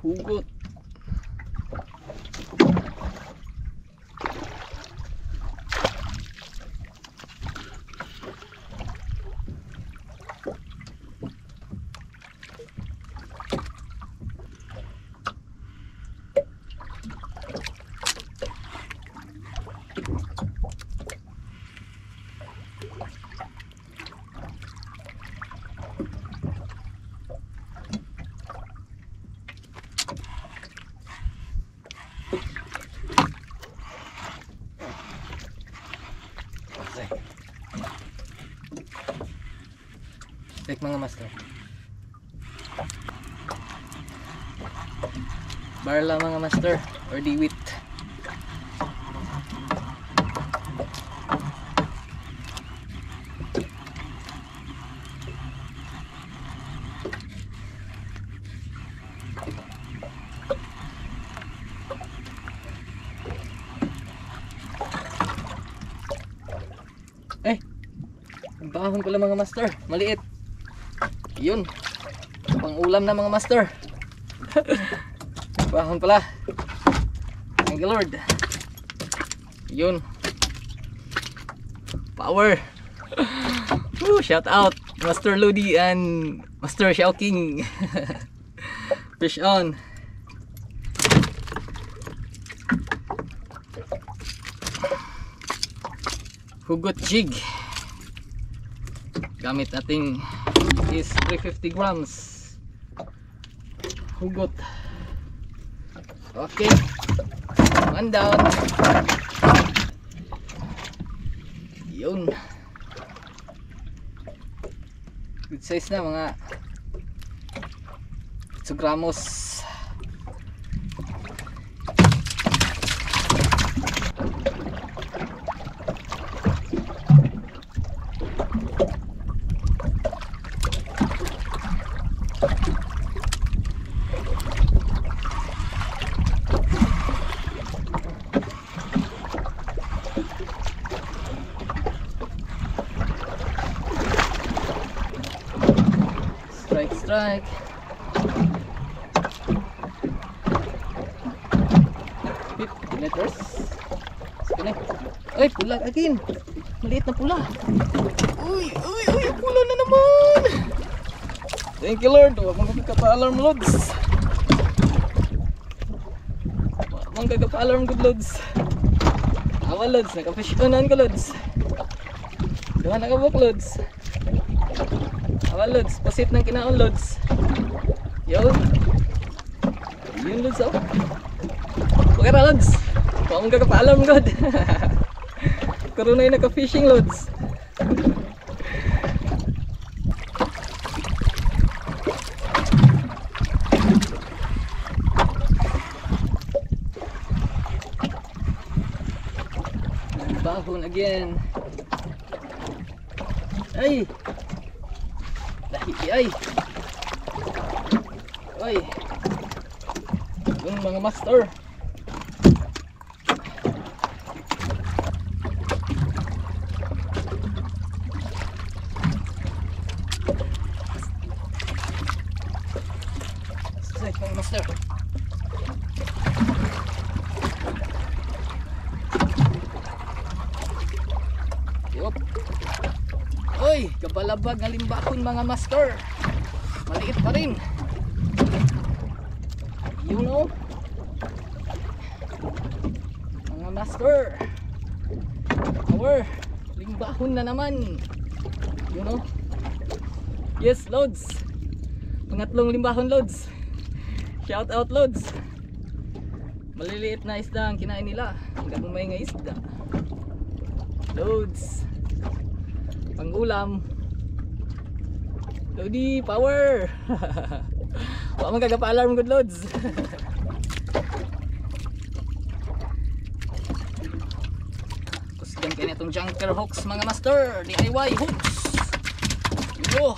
Hugot. Take mga master. Barla mga master or diwit. Ang bahon pala mga master, maliit. Yun, pang ulam na mga master. Bahon pala. Thank you Lord. Yun, power. Woo, shout out Master Lodi and Master Xiao King. Fish on. Hugot jig. Gamit nating is 350 grams hugot. Okay, one down. Yun, good size na, mga 8 gramos. Strike. Meters. Sige. Ay, pula again. Maliit na pula. Uy, pula na naman. Thank you Lord. Huwag mong kagapa-alarm loads. Huwag mong kagapa-alarm good loads. Awa loads, naka-fish onan ko loads. Duha naka-book loads. Awa loads, pasit ng kinaon loads. Yun. Yun loads oh. Okay na loads. Huwag mong kagapa-alarm god. Karoon na yung naka-fishing loads. Bahon again. Ay. Ay. Ay. Yung mga master. Strike mga master. Yup. Oy, kabalabag ng limbakon mga master. Maliit pa rin. You know, mga master, our limbahon na naman. You know. Yes loads. Pangatlong limbahon loads. Shout out loads. Maliliit na isda ang kinain nila. Hanggang may nga isda. Loads. Pangulam. Lodi, power. Huwag mong kagapa-alarm good loads. Kusgan kayo na itong junker hooks mga master. DIY hooks. Yo.